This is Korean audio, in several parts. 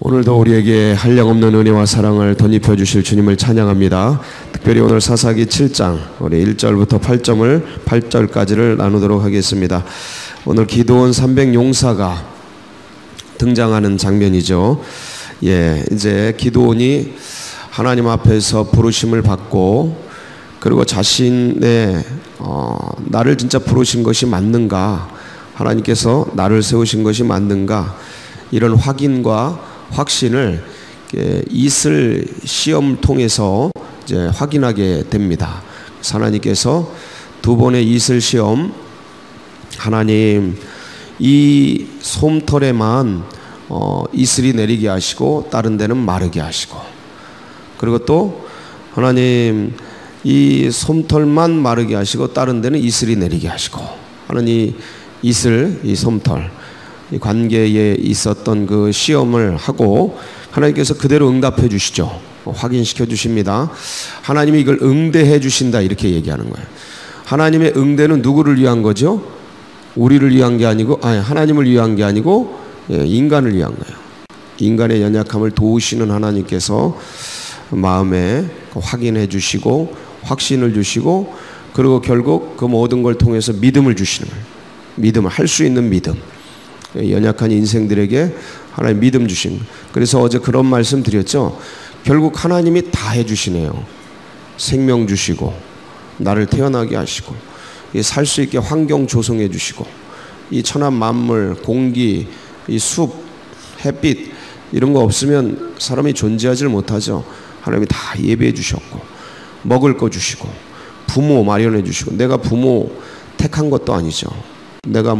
오늘도 우리에게 한량없는 은혜와 사랑을 덧입혀 주실 주님을 찬양합니다. 특별히 오늘 사사기 7장 우리 1절부터 8절까지를 나누도록 하겠습니다. 오늘 기드온 300용사가 등장하는 장면이죠. 이제 기드온이 하나님 앞에서 부르심을 받고, 그리고 자신의 나를 진짜 부르신 것이 맞는가, 하나님께서 나를 세우신 것이 맞는가, 이런 확인과 확신을 이슬 시험을 통해서 이제 확인하게 됩니다. 하나님께서 두 번의 이슬 시험, 하나님 이 솜털에만 이슬이 내리게 하시고 다른 데는 마르게 하시고, 그리고 또 하나님 이 솜털만 마르게 하시고 다른 데는 이슬이 내리게 하시고 하는 이 이슬, 이 솜털, 이 관계에 있었던 그 시험을 하고 하나님께서 그대로 응답해 주시죠. 확인시켜 주십니다. 하나님이 이걸 응대해 주신다, 이렇게 얘기하는 거예요. 하나님의 응대는 누구를 위한 거죠? 우리를 위한 게 아니고, 하나님을 위한 게 아니고 인간을 위한 거예요. 인간의 연약함을 도우시는 하나님께서 마음에 확인해 주시고 확신을 주시고, 그리고 결국 그 모든 걸 통해서 믿음을 주시는 거예요. 믿음을 할 수 있는 믿음, 연약한 인생들에게 하나님 믿음 주신. 그래서 어제 그런 말씀 드렸죠. 결국 하나님이 다 해주시네요. 생명 주시고 나를 태어나게 하시고 살 수 있게 환경 조성해 주시고, 이 천한 만물, 공기, 이 숲, 햇빛, 이런 거 없으면 사람이 존재하지 못하죠. 하나님이 다 예배해 주셨고 먹을 거 주시고 부모 마련해 주시고, 내가 부모 택한 것도 아니죠. 내가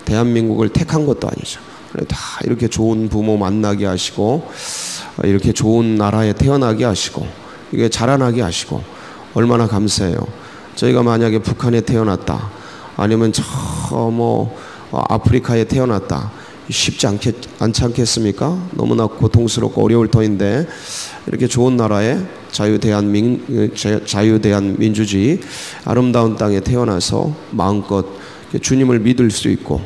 대한민국을 택한 것도 아니죠. 다 이렇게 좋은 부모 만나게 하시고, 이렇게 좋은 나라에 태어나게 하시고, 이게 자라나게 하시고, 얼마나 감사해요. 저희가 만약에 북한에 태어났다, 아니면 아프리카에 태어났다, 쉽지 않지 않겠습니까? 너무나 고통스럽고 어려울 터인데, 이렇게 좋은 나라에 자유대한 민주주의, 아름다운 땅에 태어나서 마음껏 주님을 믿을 수 있고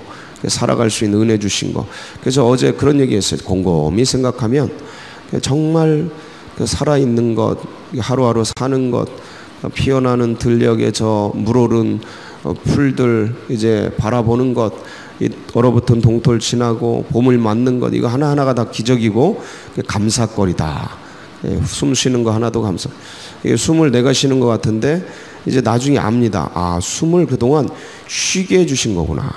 살아갈 수 있는 은혜 주신 거. 그래서 어제 그런 얘기했어요. 곰곰이 생각하면 정말 살아있는 것, 하루하루 사는 것, 피어나는 들녘에 저 물오른 풀들 이제 바라보는 것, 이 얼어붙은 동토를 지나고 봄을 맞는 것, 이거 하나하나가 다 기적이고 감사거리다. 숨 쉬는 거 하나도 감사. 숨을 내가 쉬는 것 같은데 이제 나중에 압니다. 숨을 그동안 쉬게 해주신 거구나.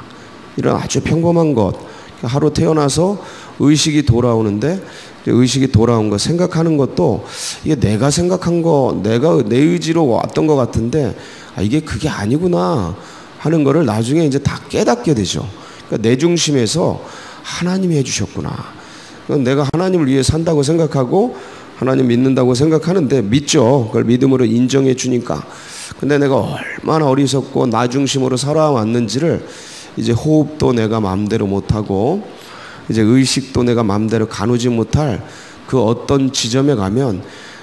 이런 아주 평범한 것, 하루 태어나서 의식이 돌아오는데, 의식이 돌아온 거 생각하는 것도 이게 내가 생각한 거, 내가 내 의지로 왔던 것 같은데 이게 그게 아니구나 하는 거를 나중에 이제 다 깨닫게 되죠. 그러니까 내 중심에서 하나님이 해주셨구나. 내가 하나님을 위해 산다고 생각하고 하나님 믿는다고 생각하는데 믿죠. 그걸 믿음으로 인정해 주니까. 근데 내가 얼마나 어리석고 나 중심으로 살아왔는지를 이제 호흡도 내가 마음대로 못하고 이제 의식도 내가 마음대로 가누지 못할 그 어떤 지점에 가면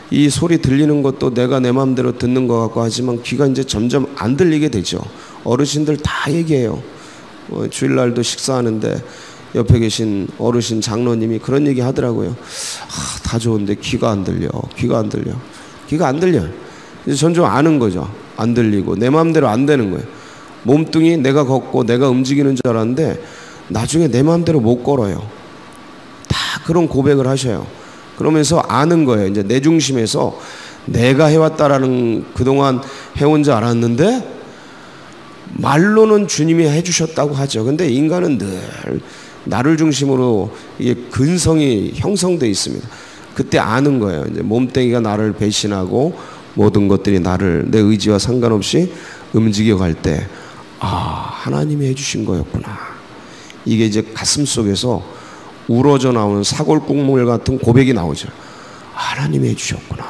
이 소리 들리는 것도 내가 내 마음대로 듣는 것 같고 하지만 귀가 이제 점점 안 들리게 되죠. 어르신들 다 얘기해요. 주일날도 식사하는데 옆에 계신 어르신 장로님이 그런 얘기 하더라고요. 다 좋은데 귀가 안 들려. 이제 전 좀 아는 거죠. 안 들리고 내 마음대로 안 되는 거예요. 몸뚱이 내가 걷고 내가 움직이는 줄 알았는데 나중에 내 마음대로 못 걸어요. 다 그런 고백을 하셔요. 그러면서 아는 거예요. 이제 내 중심에서 내가 해왔다라는, 그동안 해온 줄 알았는데 말로는 주님이 해주셨다고 하죠. 근데 인간은 늘 나를 중심으로 이게 근성이 형성되어 있습니다. 그때 아는 거예요. 이제 몸뚱이가 나를 배신하고 모든 것들이 나를 내 의지와 상관없이 움직여 갈 때 하나님이 해주신 거였구나. 이게 이제 가슴 속에서 우러져 나오는 사골국물 같은 고백이 나오죠. 하나님이 해주셨구나.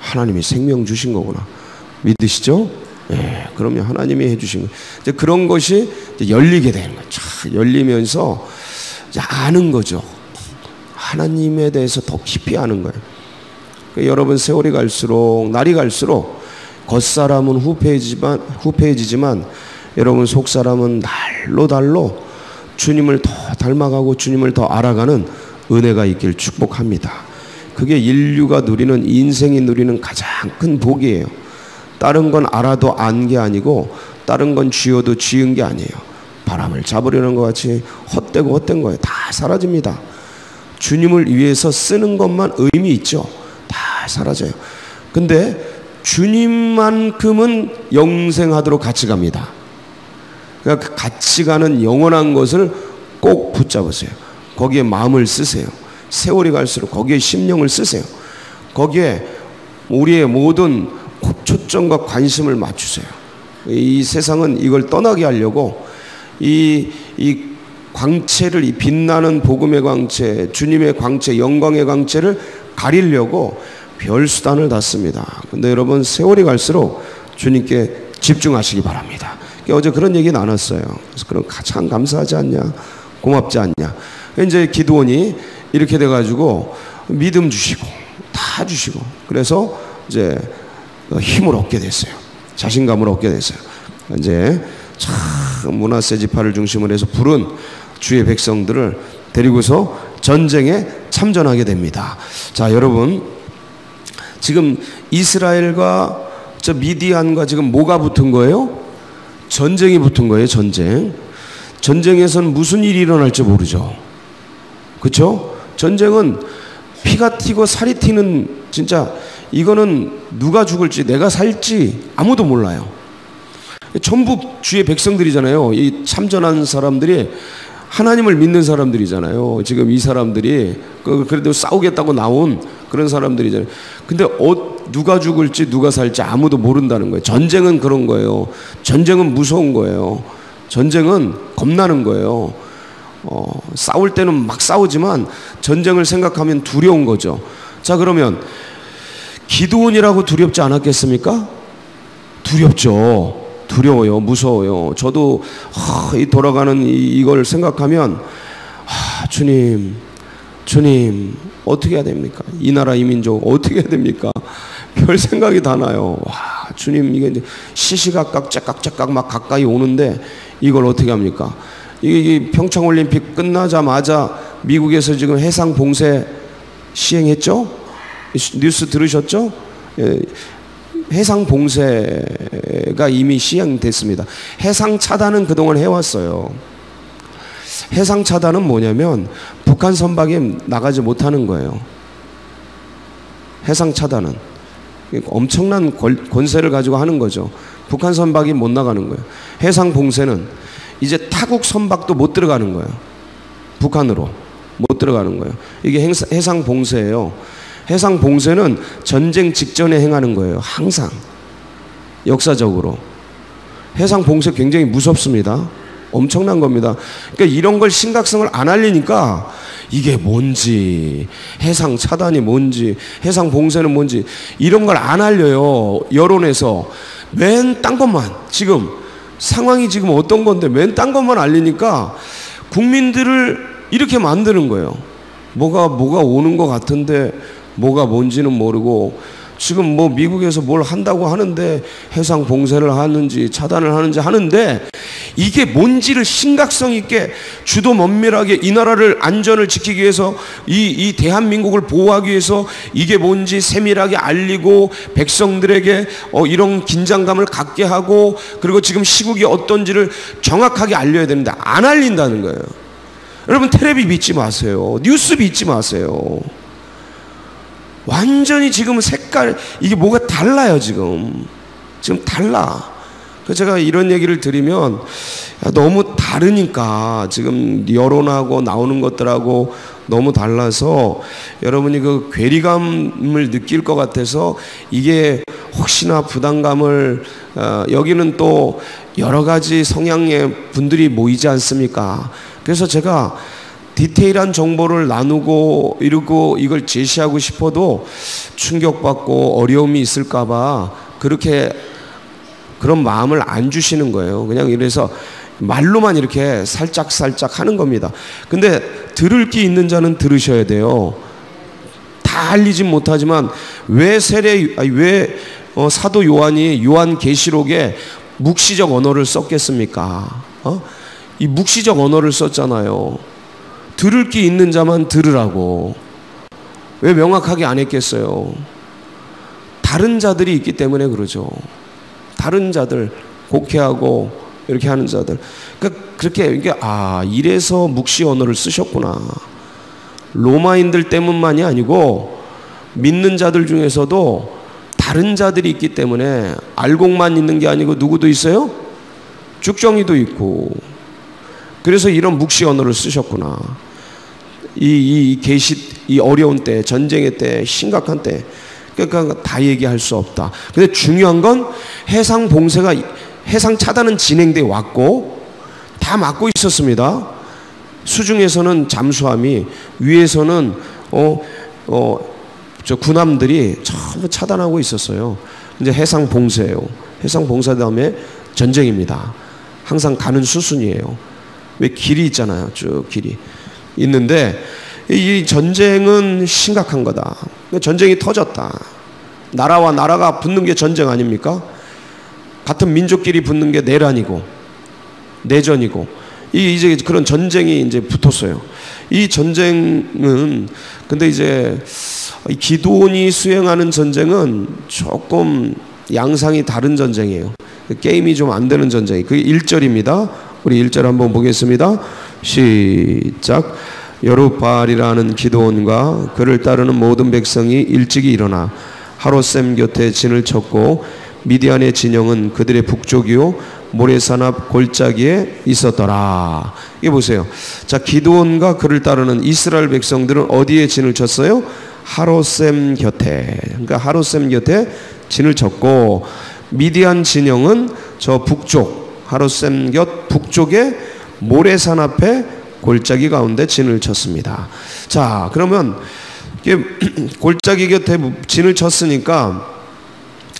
하나님이 생명 주신 거구나. 믿으시죠? 그러면 하나님이 해주신 거. 이제 그런 것이 이제 열리게 되는 거예요. 열리면서 이제 아는 거죠. 하나님에 대해서 더 깊이 아는 거예요. 그러니까 여러분, 세월이 갈수록, 날이 갈수록 겉사람은 후패해지지만 여러분 속사람은 날로 주님을 더 닮아가고 주님을 더 알아가는 은혜가 있길 축복합니다. 그게 인류가 누리는, 인생이 누리는 가장 큰 복이에요. 다른 건 알아도 안 게 아니고 다른 건 쥐어도 쥐은 게 아니에요. 바람을 잡으려는 것 같이 헛되고 헛된 거예요. 다 사라집니다. 주님을 위해서 쓰는 것만 의미 있죠. 다 사라져요. 근데 주님만큼은 영생하도록 같이 갑니다. 그러니까 그 같이 가는 영원한 것을 꼭 붙잡으세요. 거기에 마음을 쓰세요. 세월이 갈수록 거기에 심령을 쓰세요. 거기에 우리의 모든 초점과 관심을 맞추세요. 이 세상은 이걸 떠나게 하려고 이 광채를, 이 빛나는 복음의 광채, 주님의 광채, 영광의 광채를 가리려고 별수단을 다 씁니다. 근데 여러분, 세월이 갈수록 주님께 집중하시기 바랍니다. 어제 그런 얘기 나눴어요. 그래서 그럼 참 감사하지 않냐, 고맙지 않냐. 이제 기드온이 이렇게 돼가지고 믿음 주시고 다 주시고, 그래서 이제 힘을 얻게 됐어요. 자신감을 얻게 됐어요. 이제 참 므낫세 지파를 중심으로 해서 부른 주의 백성들을 데리고서 전쟁에 참전하게 됩니다. 자, 여러분, 지금 이스라엘과 저 미디안과 지금 뭐가 붙은 거예요? 전쟁이 붙은 거예요. 전쟁. 전쟁에서는 무슨 일이 일어날지 모르죠. 그렇죠? 전쟁은 피가 튀고 살이 튀는, 진짜 이거는 누가 죽을지 내가 살지 아무도 몰라요. 전부 주의 백성들이잖아요. 이 참전한 사람들이 하나님을 믿는 사람들이잖아요. 지금 이 사람들이 그래도 싸우겠다고 나온 그런 사람들이잖아요. 근데 누가 죽을지 누가 살지 아무도 모른다는 거예요. 전쟁은 그런 거예요. 전쟁은 무서운 거예요. 전쟁은 겁나는 거예요. 싸울 때는 막 싸우지만 전쟁을 생각하면 두려운 거죠. 자, 그러면 기드온이라고 두렵지 않았겠습니까? 두렵죠. 두려워요. 무서워요. 저도 이 돌아가는 이걸 생각하면 주님 어떻게 해야 됩니까? 이 나라 이 민족 어떻게 해야 됩니까? 별 생각이 다 나요. 와, 주님, 이게 이제 시시각각 째깍째깍 막 가까이 오는데 이걸 어떻게 합니까? 이 평창올림픽 끝나자마자 미국에서 지금 해상 봉쇄 시행했죠? 뉴스 들으셨죠? 예, 해상 봉쇄가 이미 시행됐습니다. 해상 차단은 그동안 해왔어요. 해상 차단은 뭐냐면 북한 선박에 나가지 못하는 거예요. 해상 차단은 엄청난 권세를 가지고 하는 거죠. 북한 선박이 못 나가는 거예요. 해상 봉쇄는 이제 타국 선박도 못 들어가는 거예요. 북한으로 못 들어가는 거예요. 이게 해상 봉쇄예요. 해상 봉쇄는 전쟁 직전에 행하는 거예요. 항상 역사적으로 해상 봉쇄 굉장히 무섭습니다. 엄청난 겁니다. 그러니까 이런 걸 심각성을 안 알리니까 이게 뭔지, 해상 차단이 뭔지, 해상 봉쇄는 뭔지 이런 걸 안 알려요. 여론에서 맨 딴 것만, 지금 상황이 지금 어떤 건데 맨 딴 것만 알리니까 국민들을 이렇게 만드는 거예요. 뭐가 오는 것 같은데 뭐가 뭔지는 모르고, 지금 뭐 미국에서 뭘 한다고 하는데 해상 봉쇄를 하는지 차단을 하는지 하는데 이게 뭔지를 심각성 있게 주도 면밀하게 이 나라를 안전을 지키기 위해서 이 대한민국을 보호하기 위해서 이게 뭔지 세밀하게 알리고 백성들에게 이런 긴장감을 갖게 하고, 그리고 지금 시국이 어떤지를 정확하게 알려야 되는데 안 알린다는 거예요. 여러분, 텔레비 믿지 마세요. 뉴스 믿지 마세요. 완전히 지금 색깔, 이게 뭐가 달라요. 지금 달라. 그래서 제가 이런 얘기를 드리면 너무 다르니까, 지금 여론하고 나오는 것들하고 너무 달라서 여러분이 그 괴리감을 느낄 것 같아서, 이게 혹시나 부담감을, 여기는 또 여러 가지 성향의 분들이 모이지 않습니까? 그래서 제가 디테일한 정보를 나누고 이러고 이걸 제시하고 싶어도 충격받고 어려움이 있을까봐 그런 마음을 안 주시는 거예요. 그냥 이래서 말로만 이렇게 살짝 하는 겁니다. 근데 들을 게 있는 자는 들으셔야 돼요. 다 알리진 못하지만 왜 사도 요한이 요한계시록에 묵시적 언어를 썼겠습니까? 이 묵시적 언어를 썼잖아요. 들을 게 있는 자만 들으라고. 왜 명확하게 안 했겠어요? 다른 자들이 있기 때문에 그러죠. 다른 자들, 곡해하고 이렇게 하는 자들. 그러니까 그렇게 이래서 묵시 언어를 쓰셨구나. 로마인들 때문만이 아니고 믿는 자들 중에서도 다른 자들이 있기 때문에 알곡만 있는 게 아니고 누구도 있어요? 쭉정이도 있고. 그래서 이런 묵시 언어를 쓰셨구나. 이 어려운 때, 전쟁의 때, 심각한 때, 그러니까 다 얘기할 수 없다. 근데 중요한 건 해상 봉쇄가, 해상 차단은 진행돼 왔고 다 막고 있었습니다. 수중에서는 잠수함이, 위에서는 저 군함들이 전부 차단하고 있었어요. 이제 해상 봉쇄예요. 해상 봉쇄 다음에 전쟁입니다. 항상 가는 수순이에요. 왜 길이 있잖아요. 쭉 길이 있는데 이 전쟁은 심각한 거다. 전쟁이 터졌다. 나라와 나라가 붙는 게 전쟁 아닙니까? 같은 민족끼리 붙는 게 내란이고 내전이고 이제 그런 전쟁이 이제 붙었어요. 이 전쟁은 근데 이제 기드온이 수행하는 전쟁은 조금 양상이 다른 전쟁이에요. 게임이 좀 안 되는 전쟁이. 그게 1절입니다. 우리 1절 한번 보겠습니다. 시작. 여룻바알이라는 기드온과 그를 따르는 모든 백성이 일찍이 일어나 하롯셈 곁에 진을 쳤고 미디안의 진영은 그들의 북쪽이요 모래산 앞 골짜기에 있었더라. 이게 보세요. 자, 기드온과 그를 따르는 이스라엘 백성들은 어디에 진을 쳤어요? 하롯셈 곁에. 그러니까 하롯셈 곁에 진을 쳤고 미디안 진영은 저 북쪽, 하롯셈 곁 북쪽에 모래산 앞에 골짜기 가운데 진을 쳤습니다. 자, 그러면 이게 골짜기 곁에 진을 쳤으니까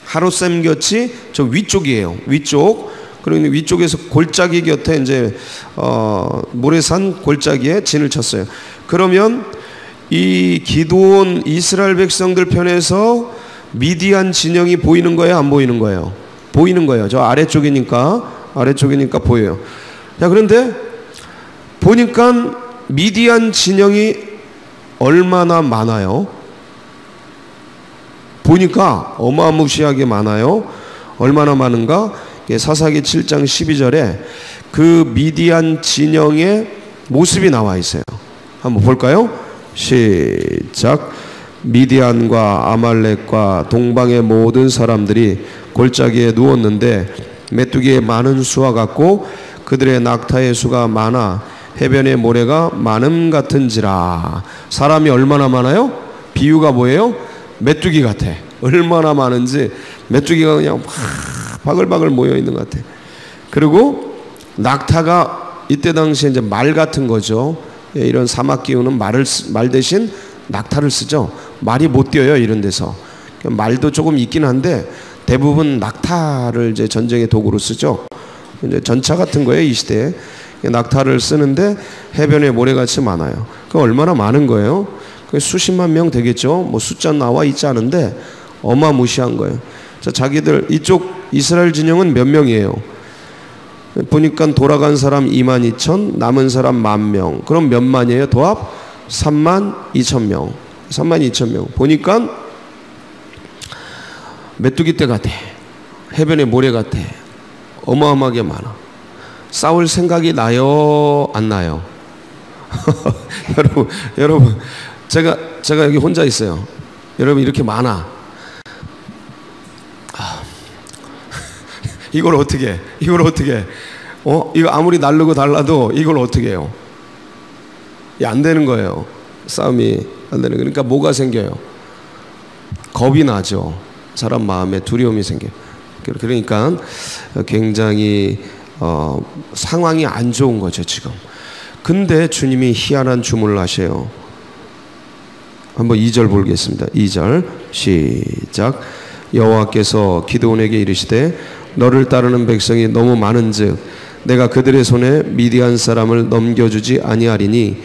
하롯셈 곁이 저 위쪽이에요. 위쪽. 그러니 위쪽에서 골짜기 곁에 이제 모래산 골짜기에 진을 쳤어요. 그러면 이 기드온 이스라엘 백성들 편에서 미디안 진영이 보이는 거예요, 안 보이는 거예요? 보이는 거예요. 저 아래쪽이니까 보여요. 자, 그런데 보니까 미디안 진영이 얼마나 많아요? 보니까 어마무시하게 많아요. 얼마나 많은가? 사사기 7장 12절에 그 미디안 진영의 모습이 나와 있어요. 한번 볼까요? 시작. 미디안과 아말렉과 동방의 모든 사람들이 골짜기에 누웠는데 메뚜기의 많은 수와 같고 그들의 낙타의 수가 많아 해변의 모래가 많음 같은지라. 사람이 얼마나 많아요? 비유가 뭐예요? 메뚜기 같아. 얼마나 많은지 메뚜기가 그냥 막 바글바글 모여 있는 것 같아. 그리고 낙타가 이때 당시에 이제 말 같은 거죠. 이런 사막 기후는 말 대신 낙타를 쓰죠. 말이 못 뛰어요, 이런 데서. 말도 조금 있긴 한데 대부분 낙타를 이제 전쟁의 도구로 쓰죠. 이제 전차 같은 거예요, 이 시대에. 낙타를 쓰는데 해변에 모래같이 많아요. 그 얼마나 많은 거예요? 수십만 명 되겠죠. 뭐 숫자 나와 있지 않은데 어마무시한 거예요. 자, 자기들 이쪽 이스라엘 진영은 몇 명이에요? 보니까 돌아간 사람 22,000, 남은 사람 10,000명. 그럼 몇 만이에요? 도합 32,000명. 32,000명. 보니까 메뚜기 떼 같아. 해변에 모래 같아. 어마어마하게 많아. 싸울 생각이 나요? 안 나요? 여러분, 제가 여기 혼자 있어요. 여러분, 이렇게 많아. 이걸 어떻게 해? 이거 아무리 날르고 달라도 이걸 어떻게 해요? 안 되는 거예요. 싸움이 안 되는 거예요. 그러니까 뭐가 생겨요? 겁이 나죠. 사람 마음에 두려움이 생겨요. 그러니까 굉장히 상황이 안 좋은 거죠, 지금. 근데 주님이 희한한 주문을 하셔요. 한번 2절 보겠습니다. 2절 시작. 여호와께서 기드온에게 이르시되 너를 따르는 백성이 너무 많은즉 내가 그들의 손에 미디안 사람을 넘겨주지 아니하리니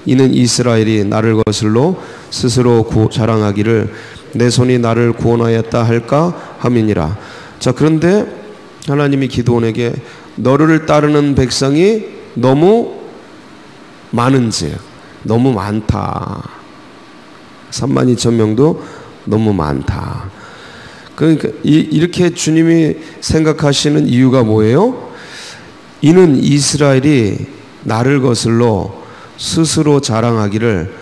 이는 이스라엘이 나를 거슬러 스스로 자랑하기를 내 손이 나를 구원하였다 할까 함이니라. 자, 그런데 하나님이 기드온에게 너를 따르는 백성이 너무 많은지, 너무 많다. 32,000명도 너무 많다. 그러니까 이렇게 주님이 생각하시는 이유가 뭐예요? 이는 이스라엘이 나를 거슬러 스스로 자랑하기를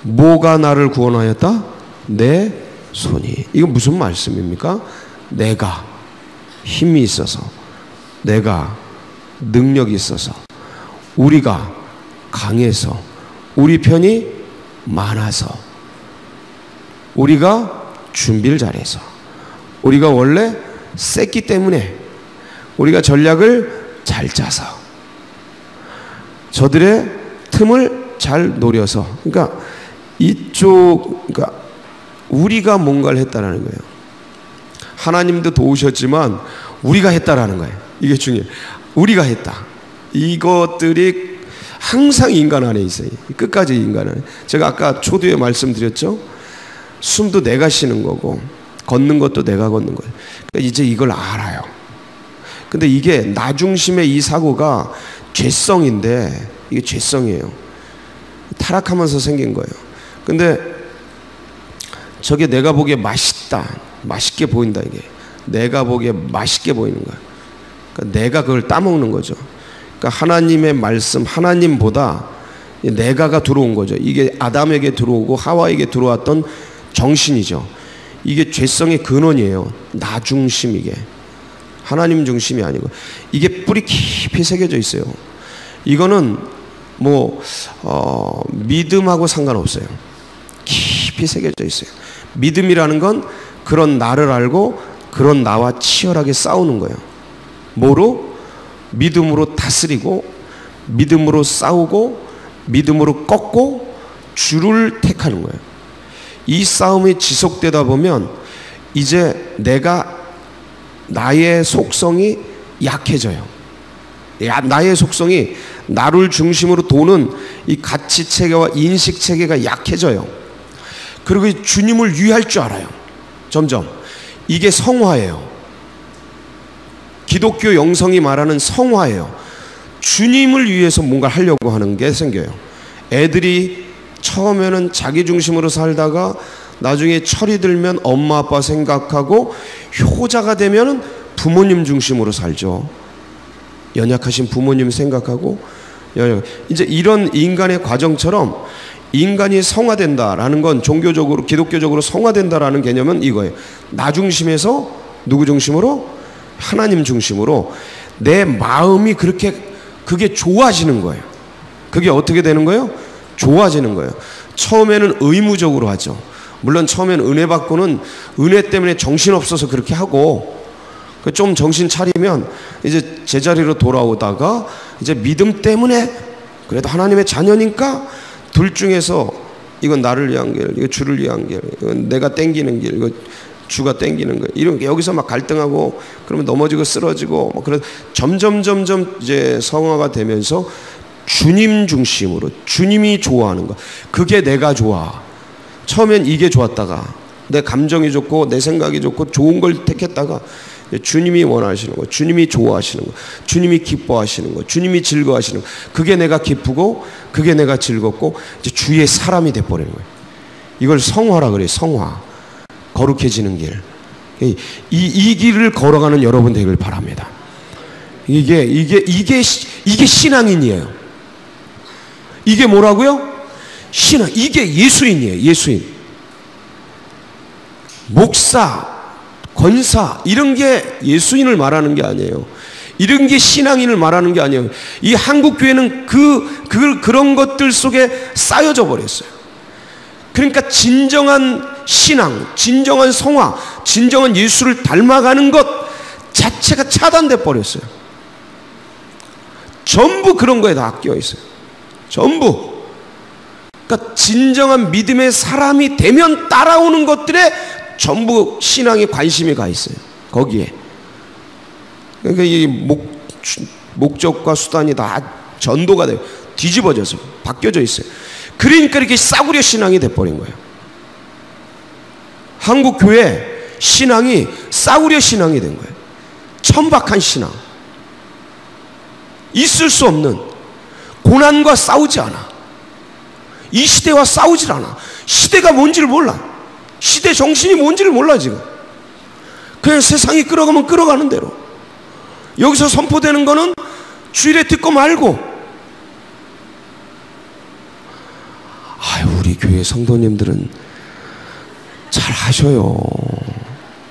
뭐가 나를 구원하였다? 내 손이. 이거 무슨 말씀입니까? 내가 힘이 있어서, 내가 능력이 있어서, 우리가 강해서, 우리 편이 많아서, 우리가 준비를 잘해서, 우리가 원래 셌기 때문에, 우리가 전략을 잘 짜서, 저들의 틈을 잘 노려서, 그러니까 그러니까 우리가 뭔가를 했다라는 거예요. 하나님도 도우셨지만 우리가 했다라는 거예요. 이게 중요해요. 우리가 했다. 이것들이 항상 인간 안에 있어요. 끝까지 인간 안에. 제가 아까 초두에 말씀드렸죠. 숨도 내가 쉬는 거고 걷는 것도 내가 걷는 거예요. 그러니까 이제 이걸 알아요. 근데 이게 나 중심의 이 사고가 죄성인데, 이게 죄성이에요. 타락하면서 생긴 거예요. 근데 저게 내가 보기에 맛있다, 맛있게 보인다. 이게 내가 보기에 맛있게 보이는 거야. 그러니까 내가 그걸 따먹는 거죠. 그러니까 하나님의 말씀, 하나님보다 내가가 들어온 거죠. 이게 아담에게 들어오고 하와에게 들어왔던 정신이죠. 이게 죄성의 근원이에요. 나 중심. 이게 하나님 중심이 아니고, 이게 뿌리 깊이 새겨져 있어요. 이거는 믿음하고 상관없어요. 깊이 새겨져 있어요. 믿음이라는 건 그런 나를 알고 그런 나와 치열하게 싸우는 거예요. 뭐로? 믿음으로 다스리고, 믿음으로 싸우고, 믿음으로 꺾고, 주를 택하는 거예요. 이 싸움이 지속되다 보면 이제 나의 속성이 약해져요. 나의 속성이 나를 중심으로 도는 이 가치 체계와 인식 체계가 약해져요. 그리고 주님을 위할 줄 알아요. 점점. 이게 성화예요. 기독교 영성이 말하는 성화예요. 주님을 위해서 뭔가 하려고 하는 게 생겨요. 애들이 처음에는 자기 중심으로 살다가 나중에 철이 들면 엄마 아빠 생각하고, 효자가 되면 부모님 중심으로 살죠. 연약하신 부모님 생각하고, 이제 이런 인간의 과정처럼 인간이 성화된다라는 건, 종교적으로 기독교적으로 성화된다라는 개념은 이거예요. 나 중심에서 누구 중심으로? 하나님 중심으로 내 마음이 그게 좋아지는 거예요. 그게 어떻게 되는 거예요? 좋아지는 거예요. 처음에는 의무적으로 하죠. 물론 처음에는 은혜 받고는 은혜 때문에 정신없어서 그렇게 하고, 좀 정신 차리면 이제 제자리로 돌아오다가 이제 믿음 때문에 그래도 하나님의 자녀니까 둘 중에서 이건 나를 위한 길, 이거 주를 위한 길, 이건 내가 땡기는 길, 이거 주가 땡기는 거, 이런 게 여기서 막 갈등하고, 그러면 넘어지고 쓰러지고, 그래서 점점 이제 성화가 되면서 주님 중심으로, 주님이 좋아하는 거, 그게 내가 좋아. 처음엔 이게 좋았다가 내 감정이 좋고 내 생각이 좋고 좋은 걸 택했다가 주님이 원하시는 거, 주님이 좋아하시는 거, 주님이 기뻐하시는 거, 주님이 즐거워하시는 거, 그게 내가 기쁘고 그게 내가 즐겁고 이제 주의 사람이 돼버리는 거예요. 이걸 성화라 그래요. 성화. 거룩해지는 길. 이 길을 걸어가는 여러분 되길 바랍니다. 이게 신앙인이에요. 이게 뭐라고요? 신앙. 이게 예수인이에요. 예수인. 목사, 권사, 이런 게 예수인을 말하는 게 아니에요. 이런 게 신앙인을 말하는 게 아니에요. 이 한국교회는 그런 것들 속에 쌓여져 버렸어요. 그러니까 진정한 신앙, 진정한 성화, 진정한 예수를 닮아가는 것 자체가 차단돼 버렸어요. 전부 그런 거에 다 끼어 있어요. 전부. 그러니까 진정한 믿음의 사람이 되면 따라오는 것들에 전부 신앙에 관심이 가 있어요. 거기에. 그러니까 이 목적과 수단이 다 전도가 돼요. 뒤집어져서 바뀌어져 있어요. 그러니까 이렇게 싸구려 신앙이 돼버린 거예요. 한국 교회 신앙이 싸구려 신앙이 된 거예요. 천박한 신앙. 있을 수 없는, 고난과 싸우지 않아. 이 시대와 싸우질 않아. 시대가 뭔지를 몰라. 시대 정신이 뭔지를 몰라 지금. 그냥 세상이 끌어가면 끌어가는 대로. 여기서 선포되는 거는 주일에 듣고 말고. 우리 교회 성도님들은 잘 하셔요.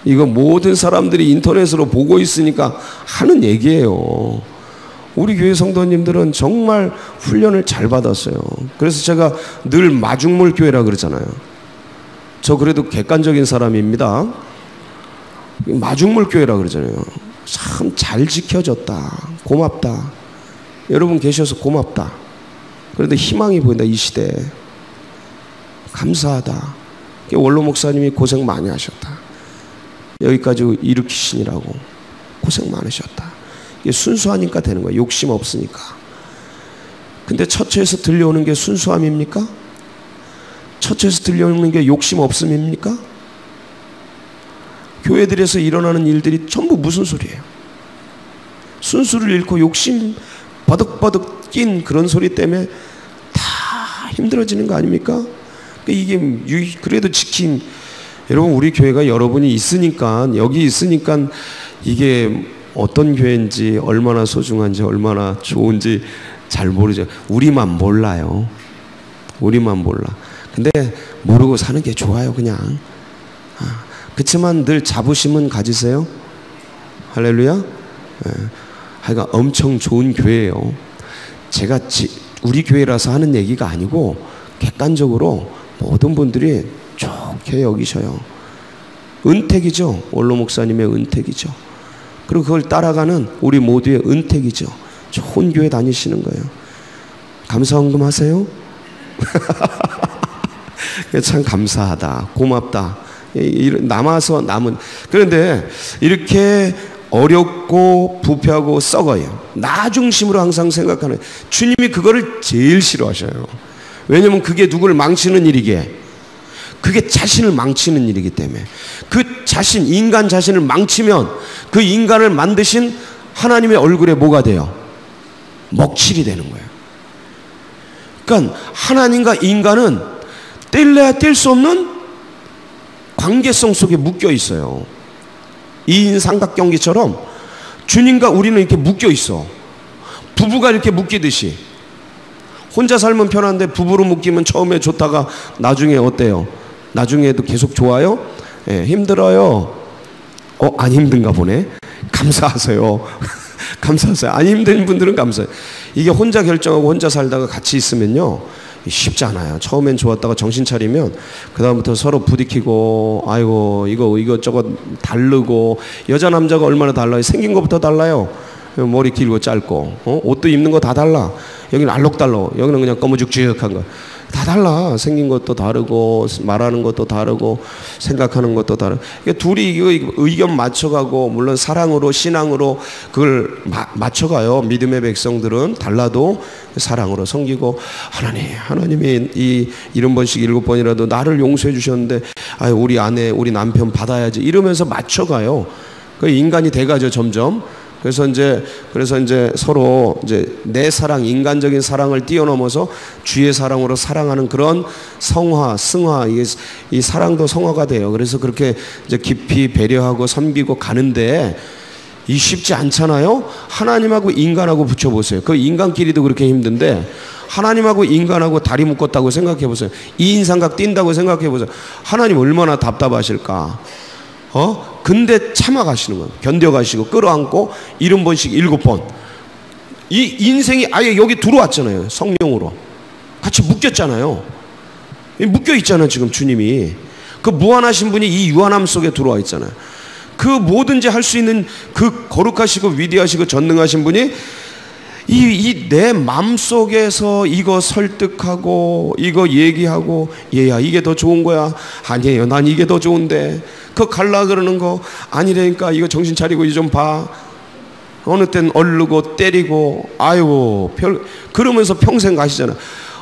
이거 모든 사람들이 인터넷으로 보고 있으니까 하는 얘기예요. 우리 교회 성도님들은 정말 훈련을 잘 받았어요. 그래서 제가 늘 마중물 교회라 그러잖아요. 저 그래도 객관적인 사람입니다. 마중물 교회라 그러잖아요. 참 잘 지켜졌다. 고맙다. 여러분 계셔서 고맙다. 그래도 희망이 보인다. 이 시대에. 감사하다. 원로 목사님이 고생 많이 하셨다. 여기까지 일으키시느라고 고생 많으셨다. 이게 순수하니까 되는 거예요. 욕심 없으니까. 근데 처처에서 들려오는 게 순수함입니까? 처처에서 들려오는 게 욕심 없음입니까? 교회들에서 일어나는 일들이 전부 무슨 소리예요? 순수를 잃고 욕심 버득버득 낀 그런 소리 때문에 다 힘들어지는 거 아닙니까? 이게 그래도 지킨, 여러분 우리 교회가 여러분이 있으니까, 여기 있으니까 이게 어떤 교회인지, 얼마나 소중한지, 얼마나 좋은지 잘 모르죠. 우리만 몰라요. 우리만 몰라. 근데 모르고 사는 게 좋아요. 그냥. 그렇지만 늘 자부심은 가지세요. 할렐루야. 하여간 엄청 좋은 교회예요. 제가 우리 교회라서 하는 얘기가 아니고 객관적으로 모든 분들이 좋게 여기셔요. 은택이죠. 원로 목사님의 은택이죠. 그리고 그걸 따라가는 우리 모두의 은택이죠. 좋은 교회 다니시는 거예요. 감사헌금 하세요? 참 감사하다. 고맙다. 남아서 남은. 그런데 이렇게 어렵고 부패하고 썩어요. 나 중심으로 항상 생각하는, 주님이 그거를 제일 싫어하셔요. 왜냐면 그게 누구를 망치는 일이기에, 그게 자신을 망치는 일이기 때문에. 그 자신, 인간 자신을 망치면 그 인간을 만드신 하나님의 얼굴에 뭐가 돼요? 먹칠이 되는 거예요. 그러니까 하나님과 인간은 뗄래야 뗄 수 없는 관계성 속에 묶여 있어요. 이인 삼각경기처럼 주님과 우리는 이렇게 묶여 있어. 부부가 이렇게 묶이듯이. 혼자 살면 편한데 부부로 묶이면 처음에 좋다가 나중에 어때요? 나중에도 계속 좋아요? 예, 힘들어요. 안 힘든가 보네. 감사하세요. 감사하세요. 안 힘든 분들은 감사해요. 이게 혼자 결정하고 혼자 살다가 같이 있으면요, 쉽지 않아요. 처음엔 좋았다가 정신 차리면 그 다음부터 서로 부딪히고, 아이고 이거 이것저것 다르고. 여자 남자가 얼마나 달라요. 생긴 것부터 달라요. 머리 길고 짧고, 옷도 입는 거 다 달라. 여기는 알록달록, 여기는 그냥 거무죽죽한 거. 다 달라. 생긴 것도 다르고, 말하는 것도 다르고, 생각하는 것도 다르고. 그러니까 둘이 이거 의견 맞춰가고, 물론 사랑으로, 신앙으로 그걸 맞춰가요. 믿음의 백성들은 달라도 사랑으로 섬기고, 하나님이 이런 번씩 7번이라도 나를 용서해 주셨는데, 우리 아내, 우리 남편 받아야지. 이러면서 맞춰가요. 그 인간이 돼가죠, 점점. 그래서 이제 서로 내 사랑, 인간적인 사랑을 뛰어넘어서 주의 사랑으로 사랑하는 그런 성화, 승화, 이 사랑도 성화가 돼요. 그래서 그렇게 이제 깊이 배려하고 섬기고 가는데, 이 쉽지 않잖아요. 하나님하고 인간하고 붙여보세요. 그 인간끼리도 그렇게 힘든데 하나님하고 인간하고 다리 묶었다고 생각해 보세요. 이인삼각 뛴다고 생각해 보세요. 하나님 얼마나 답답하실까. 근데 참아가시는 거예요. 견뎌가시고 끌어안고 70번씩 7번. 이 인생이 아예 여기 들어왔잖아요. 성령으로 같이 묶였잖아요. 묶여 있잖아요. 지금 주님이 그 무한하신 분이 이 유한함 속에 들어와 있잖아요. 그 뭐든지 할 수 있는 그 거룩하시고 위대하시고 전능하신 분이 이 내 마음속에서 이거 설득하고 이거 얘기하고, 얘야 이게 더 좋은 거야. 아니에요, 난 이게 더 좋은데. 그거 갈라 그러는 거 아니라니까. 이거 정신 차리고 이 좀 봐. 어느 땐 얼르고 때리고, 아이고 그러면서 평생 가시잖아.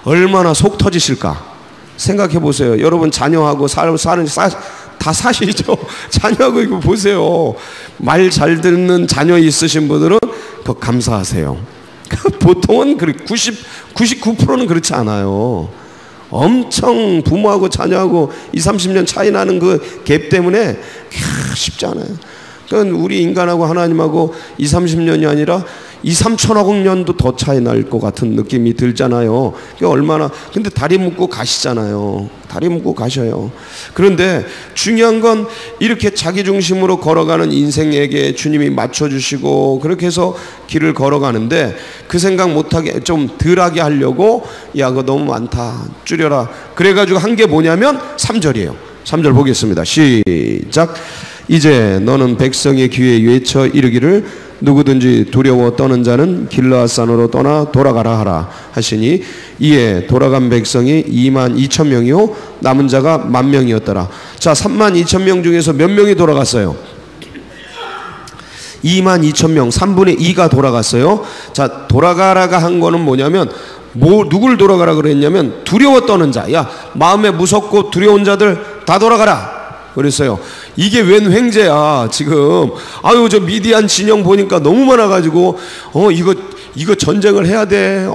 얼마나 속 터지실까 생각해 보세요. 여러분 자녀하고 다 사실이죠. 자녀하고 이거 보세요. 말 잘 듣는 자녀 있으신 분들은 그거 감사하세요. 보통은 99%는 그렇지 않아요. 엄청 부모하고 자녀하고 20, 30년 차이 나는 그 갭 때문에 쉽지 않아요. 그러니까 우리 인간하고 하나님하고 20, 30년이 아니라 2, 3천억 년도 더 차이 날 것 같은 느낌이 들잖아요. 그러니까 얼마나, 근데 다리 묶고 가시잖아요. 다리 묶고 가셔요. 그런데 중요한 건 이렇게 자기 중심으로 걸어가는 인생에게 주님이 맞춰주시고 그렇게 해서 길을 걸어가는데 그 생각 못하게 좀 덜하게 하려고 야 그거 너무 많다 줄여라 그래가지고 한 게 뭐냐면 3절이에요 3절 보겠습니다. 시작. 이제 너는 백성의 귀에 외쳐 이르기를 누구든지 두려워 떠는 자는 길르앗산으로 떠나 돌아가라 하라 하시니 이에 돌아간 백성이 22,000명이요 남은 자가 10,000명이었더라. 자, 32,000명 중에서 몇 명이 돌아갔어요? 22,000명 3분의 2가 돌아갔어요. 자, 돌아가라가 한 거는 뭐냐면 누굴 돌아가라 그랬냐면 두려워 떠는 자. 야, 마음에 무섭고 두려운 자들 다 돌아가라 그랬어요. 이게 웬 횡재야 지금. 아유 저 미디안 진영 보니까 너무 많아가지고 이거 전쟁을 해야 돼.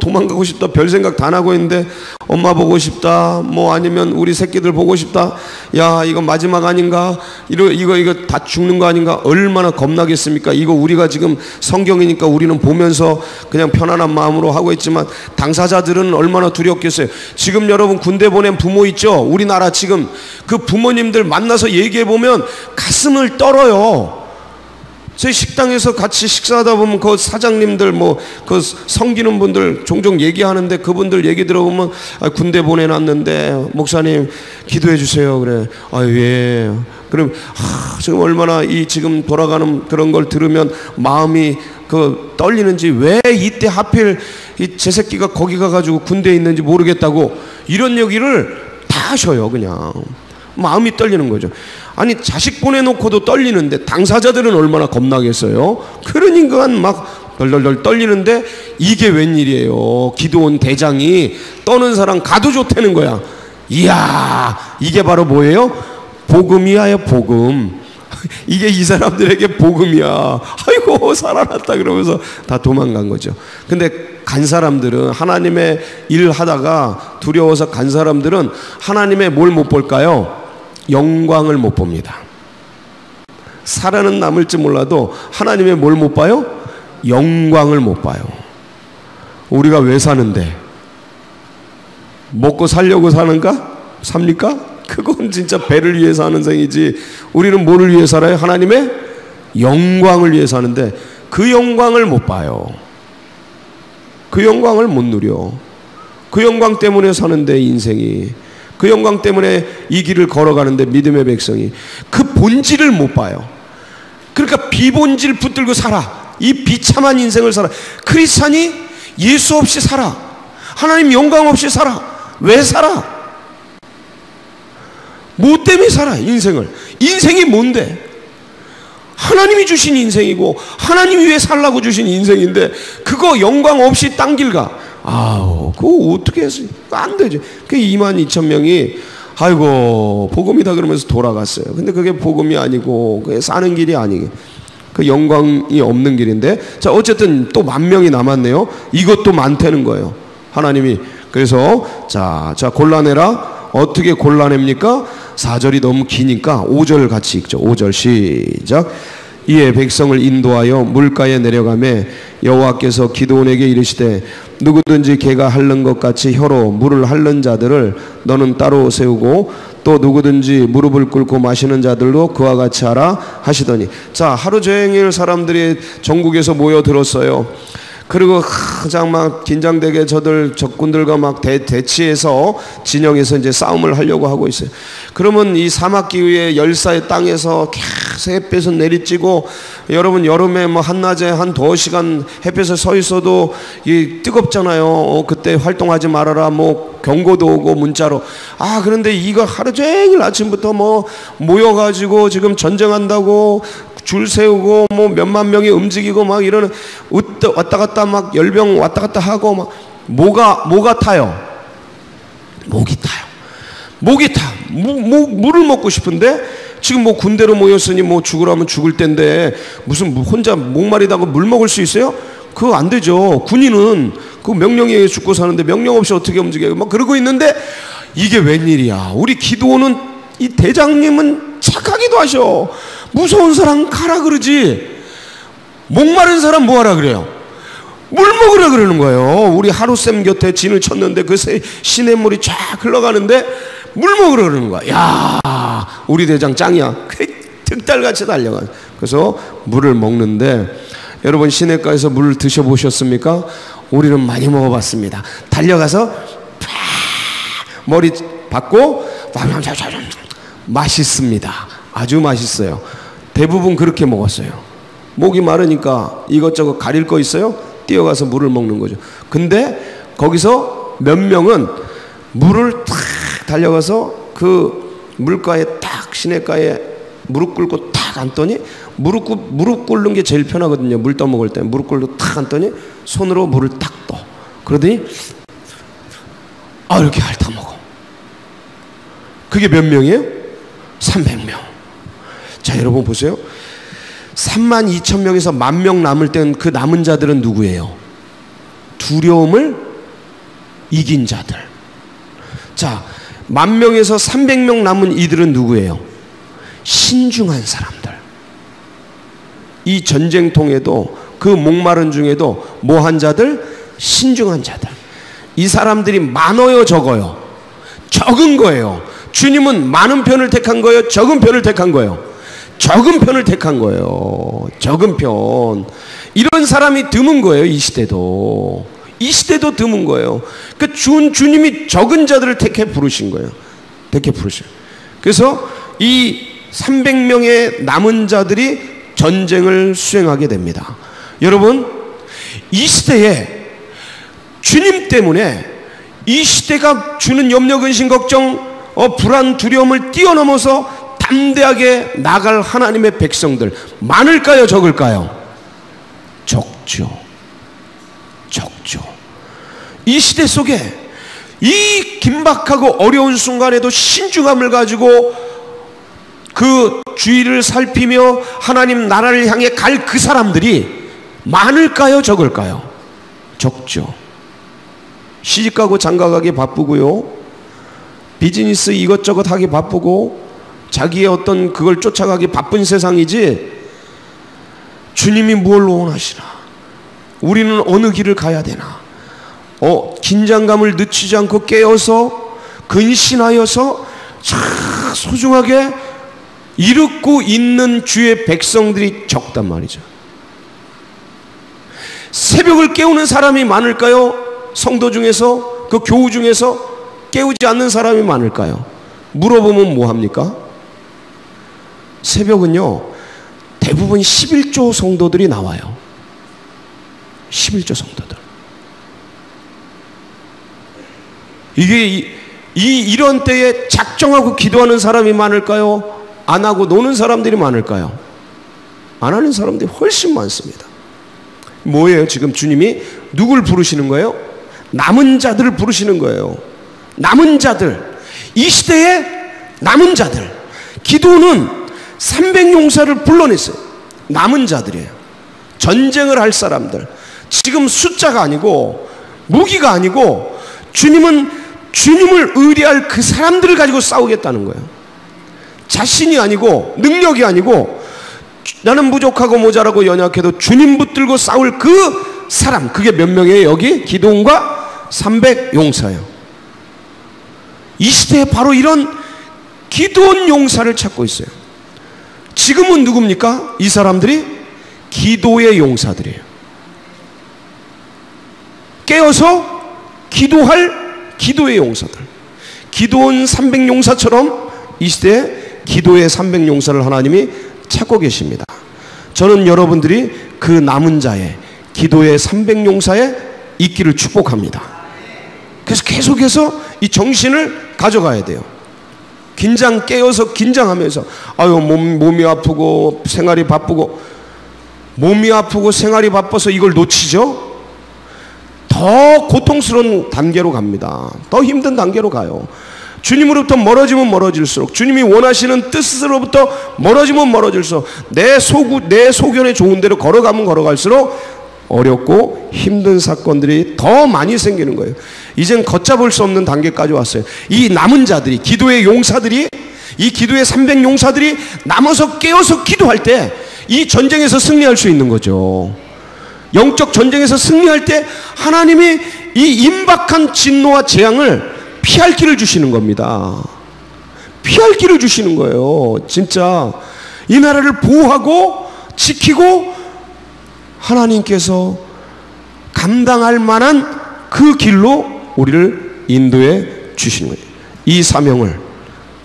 도망가고 싶다. 별 생각 다 나고 있는데 엄마 보고 싶다. 뭐 아니면 우리 새끼들 보고 싶다. 야 이거 마지막 아닌가? 이거 다 죽는 거 아닌가? 얼마나 겁나겠습니까? 이거 우리가 지금 성경이니까 우리는 보면서 그냥 편안한 마음으로 하고 있지만 당사자들은 얼마나 두렵겠어요. 지금 여러분 군대 보낸 부모 있죠? 우리나라 지금 그 부모님들 만나서 얘기해 보면 가슴을 떨어요. 저희 식당에서 같이 식사하다 보면 그 사장님들 그 섬기는 분들 종종 얘기하는데 그분들 얘기 들어보면 군대 보내놨는데 목사님 기도해 주세요 그래. 예. 그럼 지금 얼마나 이 지금 돌아가는 그런 걸 들으면 마음이 떨리는지 왜 이때 하필 제 새끼가 거기 가가지고 군대에 있는지 모르겠다고 이런 얘기를 다 하셔요. 그냥 마음이 떨리는 거죠. 아니 자식 보내놓고도 떨리는데 당사자들은 얼마나 겁나겠어요. 그러니까 막 덜덜덜 떨리는데 이게 웬일이에요. 기도원 대장이 떠는 사람 가도 좋다는 거야. 이야 이게 바로 뭐예요? 복음이야. 복음. 이게 이 사람들에게 복음이야. 아이고 살아났다 그러면서 다 도망간 거죠. 근데 간 사람들은 하나님의 일 하다가 두려워서 간 사람들은 하나님의 뭘 못 볼까요? 영광을 못 봅니다. 살아는 남을지 몰라도 하나님의 뭘 못 봐요? 영광을 못 봐요. 우리가 왜 사는데? 먹고 살려고 사는가? 삽니까? 그건 진짜 배를 위해서 하는 생이지. 우리는 뭐를 위해 살아요? 하나님의 영광을 위해 사는데 그 영광을 못 봐요. 그 영광을 못 누려. 그 영광 때문에 사는데 인생이. 그 영광 때문에 이 길을 걸어가는데 믿음의 백성이 그 본질을 못 봐요. 그러니까 비본질 붙들고 살아. 이 비참한 인생을 살아. 크리스찬이 예수 없이 살아. 하나님 영광 없이 살아. 왜 살아? 뭐 때문에 살아? 인생을. 인생이 뭔데? 하나님이 주신 인생이고 하나님 위해 살라고 주신 인생인데 그거 영광 없이 딴 길 가. 아우 그거 어떻게 해서 안 되지. 그 22,000명이 아이고 복음이다 그러면서 돌아갔어요. 근데 그게 복음이 아니고 그게 사는 길이 아니게 그 영광이 없는 길인데 자 어쨌든 또 10,000명이 남았네요. 이것도 많다는 거예요. 하나님이. 그래서 자 골라내라. 어떻게 골라냅니까? 4절이 너무 기니까 5절 같이 읽죠. 5절 시작. 이에 백성을 인도하여 물가에 내려가매 여호와께서 기드온에게 이르시되 누구든지 개가 핥는 것 같이 혀로 물을 핥는 자들을 너는 따로 세우고 또 누구든지 무릎을 꿇고 마시는 자들도 그와 같이 하라 하시더니 자 하루 종일 사람들이 전국에서 모여들었어요. 그리고 가장 막 긴장되게 적군들과 막 대치해서 진영에서 이제 싸움을 하려고 하고 있어요. 그러면 이 사막 기후의 열사의 땅에서 계속 햇볕은 내리쬐고 여러분 여름에 뭐 한낮에 한 2시간 햇볕에 서 있어도 이 뜨겁잖아요. 그때 활동하지 말아라 뭐 경고도 오고 문자로. 그런데 이거 하루 종일 아침부터 뭐 모여가지고 지금 전쟁한다고 줄 세우고 뭐 몇만 명이 움직이고 막 이러는 왔다 갔다 막 열병 왔다 갔다 하고 막 뭐가 타요? 목이 타요. 목이 타. 물을 먹고 싶은데 지금 뭐 군대로 모였으니 뭐 죽으라면 죽을 텐데 무슨 혼자 목마르다고 물 먹을 수 있어요? 그거 안 되죠. 군인은 그 명령에 의해 죽고 사는데 명령 없이 어떻게 움직여요? 막 그러고 있는데 이게 웬일이야. 우리 기도는 이 대장님은 착하기도 하셔. 무서운 사람 가라 그러지. 목마른 사람 뭐하라 그래요? 물 먹으라 그러는 거예요. 우리 하루쌤 곁에 진을 쳤는데 그 시냇물이 쫙 흘러가는데 물 먹으라 그러는 거야. 야, 우리 대장 짱이야. 득달같이 달려가. 그래서 물을 먹는데, 여러분 시냇가에서 물 드셔보셨습니까? 우리는 많이 먹어봤습니다. 달려가서 팍 머리 받고 맛있습니다. 아주 맛있어요. 대부분 그렇게 먹었어요. 목이 마르니까 이것저것 가릴 거 있어요? 뛰어가서 물을 먹는 거죠. 근데 거기서 몇 명은 물을 탁 달려가서 그 물가에 딱 시냇가에 무릎 꿇고 탁 앉더니 무릎 꿇는 게 제일 편하거든요. 물 떠먹을 때 무릎 꿇고 탁 앉더니 손으로 물을 딱 떠. 그러더니 이렇게 핥아먹어. 그게 몇 명이에요? 300명. 자, 여러분 보세요. 32,000명에서 10,000명 남을 땐 그 남은 자들은 누구예요? 두려움을 이긴 자들. 자, 10,000명에서 300명 남은 이들은 누구예요? 신중한 사람들. 이 전쟁통에도 그 목마른 중에도 뭐한 자들? 신중한 자들. 이 사람들이 많아요, 적어요? 적은 거예요. 주님은 많은 편을 택한 거예요? 적은 편을 택한 거예요? 적은 편을 택한 거예요. 적은 편. 이런 사람이 드문 거예요. 이 시대도 드문 거예요. 그러니까 주님이 적은 자들을 택해 부르신 거예요. 택해 부르신. 그래서 이 300명의 남은 자들이 전쟁을 수행하게 됩니다. 여러분, 이 시대에 주님 때문에 이 시대가 주는 염려, 근심, 걱정, 불안, 두려움을 뛰어넘어서 담대하게 나갈 하나님의 백성들 많을까요? 적을까요? 적죠. 이 시대 속에 이 긴박하고 어려운 순간에도 신중함을 가지고 그 주위를 살피며 하나님 나라를 향해 갈 그 사람들이 많을까요? 적을까요? 적죠. 시집가고 장가가기 바쁘고요, 비즈니스 이것저것 하기 바쁘고 자기의 어떤 그걸 쫓아가기 바쁜 세상이지, 주님이 뭘 원하시나, 우리는 어느 길을 가야 되나, 긴장감을 늦추지 않고 깨어서 근신하여서 소중하게 이루고 있는 주의 백성들이 적단 말이죠. 새벽을 깨우는 사람이 많을까요? 성도 중에서, 그 교우 중에서 깨우지 않는 사람이 많을까요? 물어보면 뭐합니까? 새벽은요, 대부분 11조 성도들이 나와요. 11조 성도들. 이게 이런 때에 작정하고 기도하는 사람이 많을까요? 안 하고 노는 사람들이 많을까요? 안 하는 사람들이 훨씬 많습니다. 뭐예요? 지금 주님이 누굴 부르시는 거예요? 남은 자들을 부르시는 거예요. 남은 자들. 이 시대에 남은 자들. 기도는 300용사를 불러냈어요. 남은 자들이에요. 전쟁을 할 사람들. 지금 숫자가 아니고 무기가 아니고 주님을 의뢰할 그 사람들을 가지고 싸우겠다는 거예요. 자신이 아니고 능력이 아니고 나는 부족하고 모자라고 연약해도 주님 붙들고 싸울 그 사람, 그게 몇 명이에요? 여기 기드온과 300용사예요. 이 시대에 바로 이런 기드온 용사를 찾고 있어요. 지금은 누굽니까? 이 사람들이 기도의 용사들이에요. 깨어서 기도할 기도의 용사들. 기드온 300용사처럼 이 시대에 기도의 300용사를 하나님이 찾고 계십니다. 저는 여러분들이 그 남은 자의 기도의 300용사에 있기를 축복합니다. 그래서 계속해서 이 정신을 가져가야 돼요. 깨어서 긴장하면서 몸이 아프고 생활이 바쁘고, 몸이 아프고 생활이 바빠서 이걸 놓치죠? 더 고통스러운 단계로 갑니다. 더 힘든 단계로 가요. 주님으로부터 멀어지면 멀어질수록, 주님이 원하시는 뜻으로부터 멀어지면 멀어질수록, 내 소견에 좋은 대로 걸어가면 걸어갈수록 어렵고 힘든 사건들이 더 많이 생기는 거예요. 이젠 걷잡을 수 없는 단계까지 왔어요. 이 남은 자들이, 기도의 용사들이, 이 기도의 300 용사들이 남아서 깨어서 기도할 때 이 전쟁에서 승리할 수 있는 거죠. 영적 전쟁에서 승리할 때 하나님이 이 임박한 진노와 재앙을 피할 길을 주시는 겁니다. 피할 길을 주시는 거예요. 진짜 이 나라를 보호하고 지키고 하나님께서 감당할 만한 그 길로 우리를 인도해 주시는 거예요. 이 사명을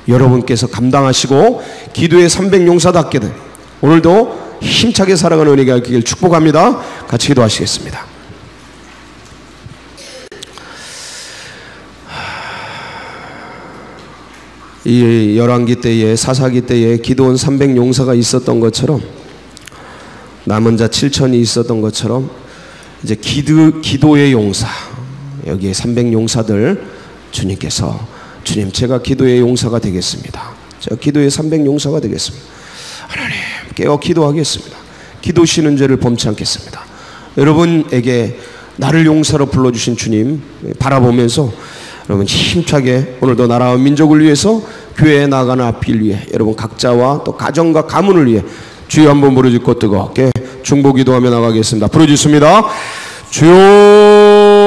여러분께서 감당하시고 기도의 300 용사답게는 오늘도 힘차게 살아가는 은혜가 있기를 축복합니다. 같이 기도하시겠습니다. 이 열왕기 때에, 사사기 때에 기도원 300 용사가 있었던 것처럼, 남은 자 7천이 있었던 것처럼 이제 기도의 용사, 여기에 300 용사들 주님께서, 주님 제가 기도의 용사가 되겠습니다. 제가 기도의 300 용사가 되겠습니다. 하나님 깨어 기도하겠습니다. 기도 쉬는 죄를 범치 않겠습니다. 여러분에게 나를 용사로 불러주신 주님 바라보면서 여러분 힘차게 오늘도 나라와 민족을 위해서 교회에 나아가는 앞길 위해 여러분 각자와 또 가정과 가문을 위해 주여 한번 부르짖고 뜨겁게 중보 기도하며 나가겠습니다. 부르짖습니다. 주여